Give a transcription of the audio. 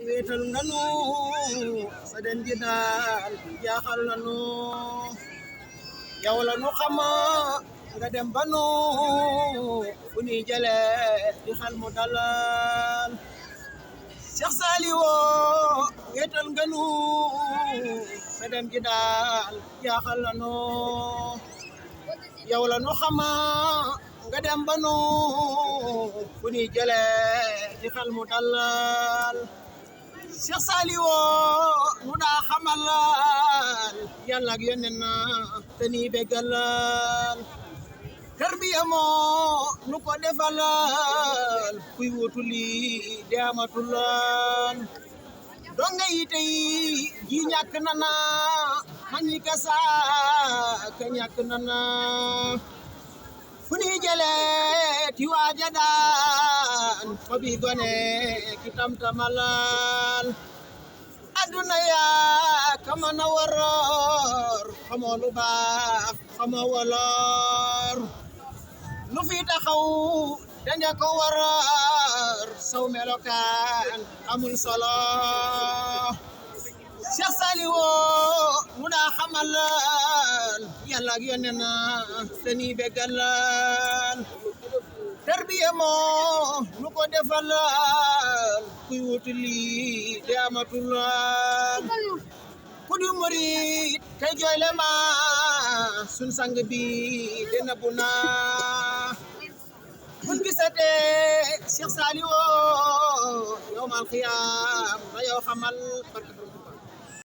wéetal nga nu sa den ji daal jaaxal na nu yow la nu xama nga dem ba nu fu ni jële di xal mu dalal Cheikh Saliou wéetal nga nu sa den ji daal jaaxal na nu yow la nu xama nga dem ba nu fu ni jële di xal mu dalal Cheikh Saliou nu daa xamalal yàlla ak yónneen na te ni bégalal tarbiya moo nu ko defalal kuy wutu lii de amatulan donga yi tey ji ñàkk nana man ñi kasa ka ñàkk nana fu ni jële ti waaja daan fa bi gone ki tamtamalal aduna ya kama na waror xamoo lu baax xamoo walor lu fi taxaw danga ko warar saw melokaan amul solo Cheikh Saliou mu daa xamalal yàlla ak yónneen na te ni bégalal tarbiya moo nu ko defalal kuy wutu lii de amatulan ku di murit kay jooyle ma sun sang bi dena bu na mun gisate Cheikh Saliou yawmal xiyaam na yow xamal barke